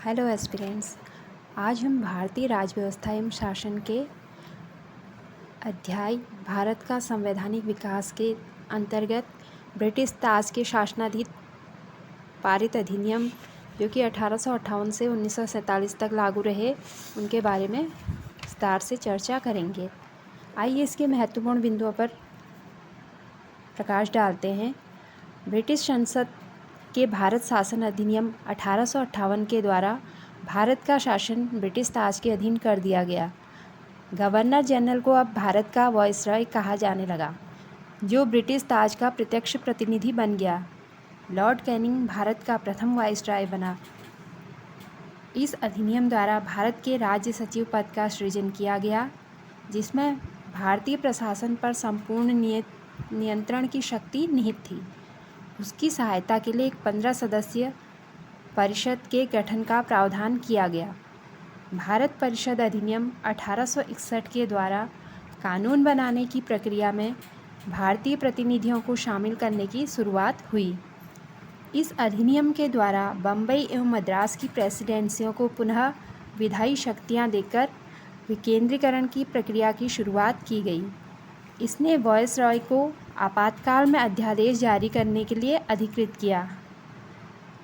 Hello aspirants. आज हम भारतीय राजव्यवस्था एवं शासन के अध्याय भारत का संवैधानिक विकास के अंतर्गत ब्रिटिश ताज के शासनाधीन पारित अधिनियम जो कि 1858 से 1947 तक लागू रहे उनके बारे में विस्तार से चर्चा करेंगे। आइए इसके महत्वपूर्ण बिंदुओं पर प्रकाश डालते हैं। ब्रिटिश संसद के भारत शासन अधिनियम 1858 के द्वारा भारत का शासन ब्रिटिश ताज के अधीन कर दिया गया। गवर्नर जनरल को अब भारत का वायसराय कहा जाने लगा, जो ब्रिटिश ताज का प्रत्यक्ष प्रतिनिधि बन गया। लॉर्ड कैनिंग भारत का प्रथम वायसराय बना। इस अधिनियम द्वारा भारत के राज्य सचिव पद का सृजन किया गया, जिसमें भारतीय प्रशासन पर संपूर्ण नियंत्रण की शक्ति निहित थी। उसकी सहायता के लिए एक 15 सदस्यीय परिषद के गठन का प्रावधान किया गया। भारत परिषद अधिनियम 1861 के द्वारा कानून बनाने की प्रक्रिया में भारतीय प्रतिनिधियों को शामिल करने की शुरुआत हुई। इस अधिनियम के द्वारा बम्बई एवं मद्रास की प्रेसिडेंसियों को पुनः विधायी शक्तियां देकर विकेंद्रीकरण की प्रक्रिया की शुरुआत की गई। इसने वायसराय को आपातकाल में अध्यादेश जारी करने के लिए अधिकृत किया,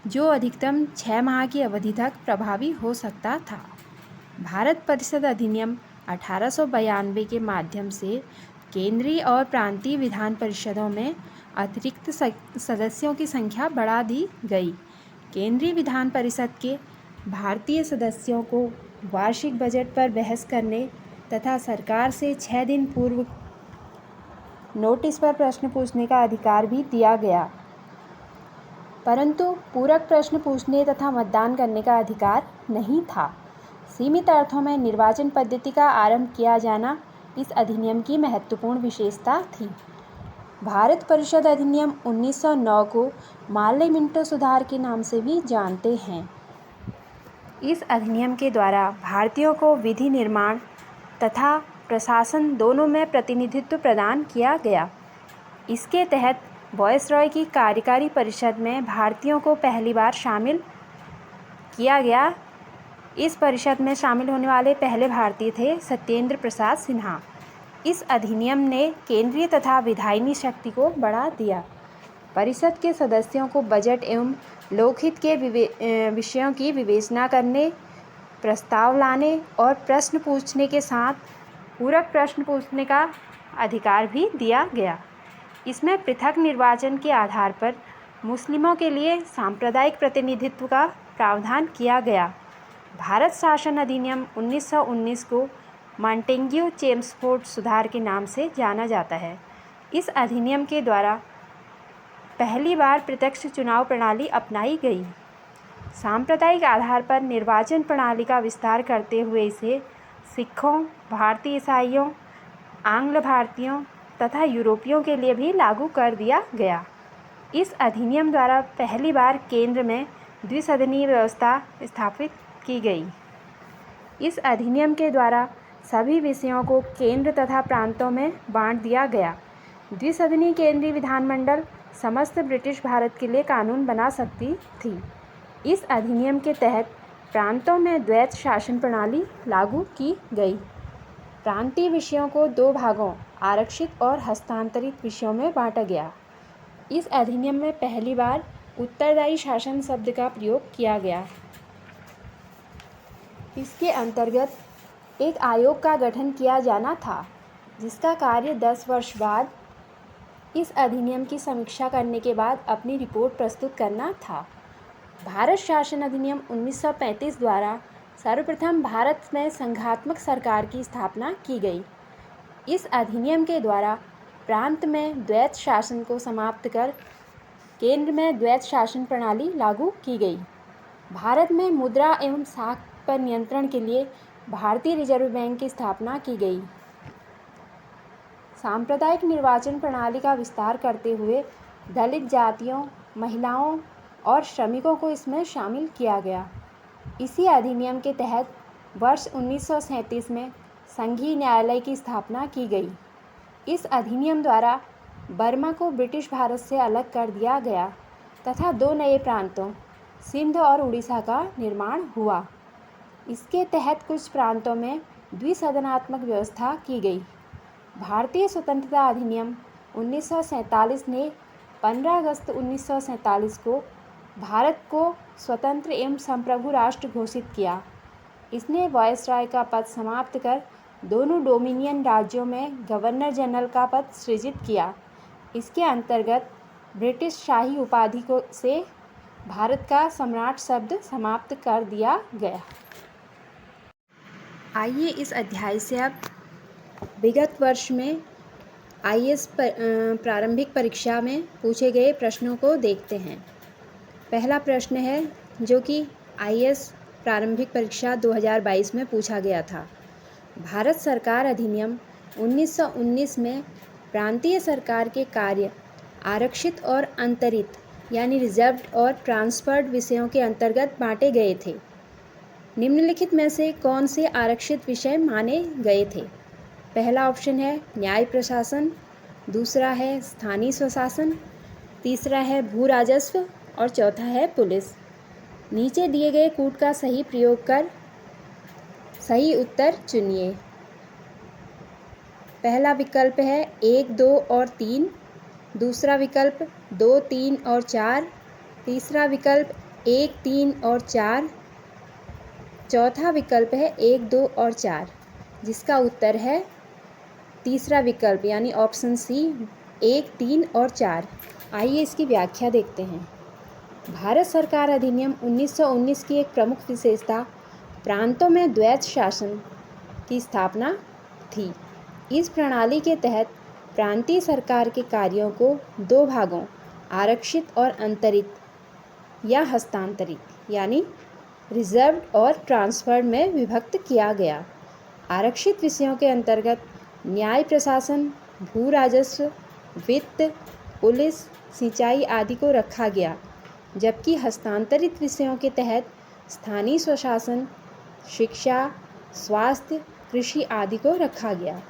जो अधिकतम 6 माह की अवधि तक प्रभावी हो सकता था। भारत परिषद अधिनियम 1892 के माध्यम से केंद्रीय और प्रांतीय विधान परिषदों में अतिरिक्त सदस्यों की संख्या बढ़ा दी गई। केंद्रीय विधान परिषद के भारतीय सदस्यों को वार्षिक बजट पर बहस करने तथा सरकार से 6 दिन पूर्व नोटिस पर प्रश्न पूछने का अधिकार भी दिया गया, परंतु पूरक प्रश्न पूछने तथा मतदान करने का अधिकार नहीं था। सीमित अर्थों में निर्वाचन पद्धति का आरंभ किया जाना इस अधिनियम की महत्वपूर्ण विशेषता थी। भारत परिषद अधिनियम 1909 को मार्ले मिंटो सुधार के नाम से भी जानते हैं। इस अधिनियम के द्वारा भारतीयों को विधि निर्माण तथा प्रशासन दोनों में प्रतिनिधित्व प्रदान किया गया। इसके तहत वायसराय की कार्यकारी परिषद में भारतीयों को पहली बार शामिल किया गया। इस परिषद में शामिल होने वाले पहले भारतीय थे सत्येंद्र प्रसाद सिन्हा। इस अधिनियम ने केंद्रीय तथा विधायिनी शक्ति को बढ़ा दिया। परिषद के सदस्यों को बजट एवं लोकहित के विषयों की विवेचना करने, प्रस्ताव लाने और प्रश्न पूछने के साथ पूरक प्रश्न पूछने का अधिकार भी दिया गया। इसमें पृथक निर्वाचन के आधार पर मुस्लिमों के लिए सांप्रदायिक प्रतिनिधित्व का प्रावधान किया गया। भारत शासन अधिनियम 1919 को मॉन्टेग्यू चेम्सफोर्ड सुधार के नाम से जाना जाता है। इस अधिनियम के द्वारा पहली बार प्रत्यक्ष चुनाव प्रणाली अपनाई गई। सांप्रदायिक आधार पर निर्वाचन प्रणाली का विस्तार करते हुए इसे सिखों, भारतीय ईसाइयों, आंग्ल भारतीयों तथा यूरोपियों के लिए भी लागू कर दिया गया। इस अधिनियम द्वारा पहली बार केंद्र में द्विसदनीय व्यवस्था स्थापित की गई। इस अधिनियम के द्वारा सभी विषयों को केंद्र तथा प्रांतों में बांट दिया गया। द्विसदनीय केंद्रीय विधानमंडल समस्त ब्रिटिश भारत के लिए कानून बना सकती थी। इस अधिनियम के तहत प्रांतों में द्वैत शासन प्रणाली लागू की गई। प्रांतीय विषयों को 2 भागों आरक्षित और हस्तांतरित विषयों में बांटा गया। इस अधिनियम में पहली बार उत्तरदायी शासन शब्द का प्रयोग किया गया। इसके अंतर्गत एक आयोग का गठन किया जाना था, जिसका कार्य 10 वर्ष बाद इस अधिनियम की समीक्षा करने के बाद अपनी रिपोर्ट प्रस्तुत करना था। भारत शासन अधिनियम 1935 द्वारा सर्वप्रथम भारत में संघात्मक सरकार की स्थापना की गई। इस अधिनियम के द्वारा प्रांत में द्वैत शासन को समाप्त कर केंद्र में द्वैत शासन प्रणाली लागू की गई। भारत में मुद्रा एवं साख पर नियंत्रण के लिए भारतीय रिजर्व बैंक की स्थापना की गई। सांप्रदायिक निर्वाचन प्रणाली का विस्तार करते हुए दलित जातियों, महिलाओं और श्रमिकों को इसमें शामिल किया गया। इसी अधिनियम के तहत वर्ष 1937 में संघीय न्यायालय की स्थापना की गई। इस अधिनियम द्वारा बर्मा को ब्रिटिश भारत से अलग कर दिया गया तथा 2 नए प्रांतों सिंध और उड़ीसा का निर्माण हुआ। इसके तहत कुछ प्रांतों में द्विसदनात्मक व्यवस्था की गई। भारतीय स्वतंत्रता अधिनियम 1947 ने 15 अगस्त 1947 को भारत को स्वतंत्र एवं संप्रभु राष्ट्र घोषित किया। इसने वायसराय का पद समाप्त कर दोनों डोमिनियन राज्यों में गवर्नर जनरल का पद सृजित किया। इसके अंतर्गत ब्रिटिश शाही उपाधि से भारत का सम्राट शब्द समाप्त कर दिया गया। आइए इस अध्याय से अब विगत वर्ष में आईएएस प्रारंभिक परीक्षा में पूछे गए प्रश्नों को देखते हैं। पहला प्रश्न है जो कि आईएएस प्रारंभिक परीक्षा 2022 में पूछा गया था। भारत सरकार अधिनियम 1919 में प्रांतीय सरकार के कार्य आरक्षित और अंतरित यानी रिजर्व्ड और ट्रांसफर्ड विषयों के अंतर्गत बांटे गए थे। निम्नलिखित में से कौन से आरक्षित विषय माने गए थे? पहला ऑप्शन है न्याय प्रशासन, दूसरा है स्थानीय स्वशासन, तीसरा है भू राजस्व और चौथा है पुलिस। नीचे दिए गए कूट का सही प्रयोग कर सही उत्तर चुनिए। पहला विकल्प है 1, 2 और 3, दूसरा विकल्प 2, 3 और 4, तीसरा विकल्प 1, 3 और 4, चौथा विकल्प है 1, 2 और 4, जिसका उत्तर है तीसरा विकल्प यानी ऑप्शन सी 1, 3 और 4। आइए इसकी व्याख्या देखते हैं। भारत सरकार अधिनियम 1919 की एक प्रमुख विशेषता प्रांतों में द्वैत शासन की स्थापना थी। इस प्रणाली के तहत प्रांतीय सरकार के कार्यों को दो भागों आरक्षित और अंतरित या हस्तांतरित यानी रिजर्व्ड और ट्रांसफर्ड में विभक्त किया गया। आरक्षित विषयों के अंतर्गत न्याय प्रशासन, भू राजस्व, वित्त, पुलिस, सिंचाई आदि को रखा गया, जबकि हस्तांतरित विषयों के तहत स्थानीय स्वशासन, शिक्षा, स्वास्थ्य, कृषि आदि को रखा गया।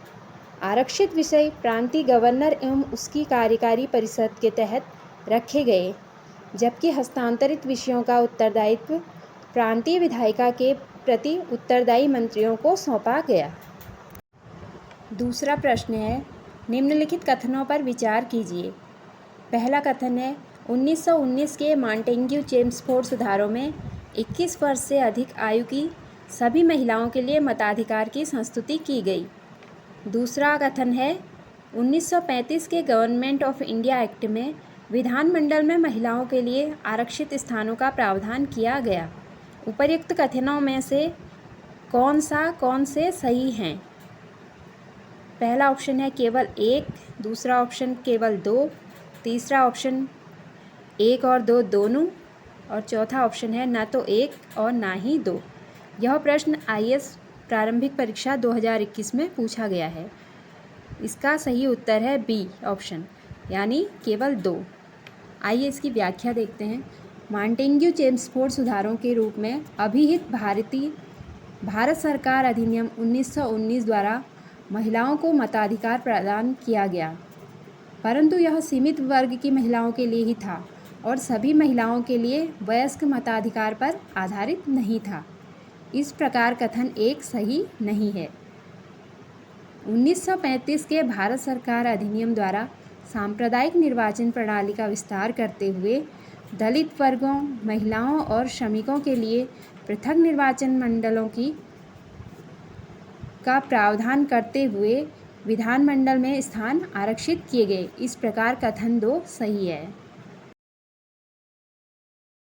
आरक्षित विषय प्रांतीय गवर्नर एवं उसकी कार्यकारी परिषद के तहत रखे गए, जबकि हस्तांतरित विषयों का उत्तरदायित्व प्रांतीय विधायिका के प्रति उत्तरदायी मंत्रियों को सौंपा गया। दूसरा प्रश्न है निम्नलिखित कथनों पर विचार कीजिए। पहला कथन है 1919 के मॉन्टेग्यू चेम्सफोर्ड सुधारों में 21 वर्ष से अधिक आयु की सभी महिलाओं के लिए मताधिकार की संस्तुति की गई। दूसरा कथन है 1935 के गवर्नमेंट ऑफ इंडिया एक्ट में विधानमंडल में महिलाओं के लिए आरक्षित स्थानों का प्रावधान किया गया। उपर्युक्त कथनों में से कौन से सही हैं? पहला ऑप्शन है केवल 1, दूसरा ऑप्शन केवल 2, तीसरा ऑप्शन 1 और 2 दोनों और चौथा ऑप्शन है ना तो 1 और ना ही 2। यह प्रश्न आईएएस प्रारंभिक परीक्षा 2021 में पूछा गया है। इसका सही उत्तर है बी ऑप्शन यानी केवल 2। आइए इसकी व्याख्या देखते हैं। मॉन्टेग्यू चेम्सफोर्ड सुधारों के रूप में अभिहित भारत सरकार अधिनियम 1919 द्वारा महिलाओं को मताधिकार प्रदान किया गया, परंतु यह सीमित वर्ग की महिलाओं के लिए ही था और सभी महिलाओं के लिए वयस्क मताधिकार पर आधारित नहीं था। इस प्रकार कथन 1 सही नहीं है। 1935 के भारत सरकार अधिनियम द्वारा सांप्रदायिक निर्वाचन प्रणाली का विस्तार करते हुए दलित वर्गों, महिलाओं और श्रमिकों के लिए पृथक निर्वाचन मंडलों का प्रावधान करते हुए विधानमंडल में स्थान आरक्षित किए गए। इस प्रकार कथन 2 सही है।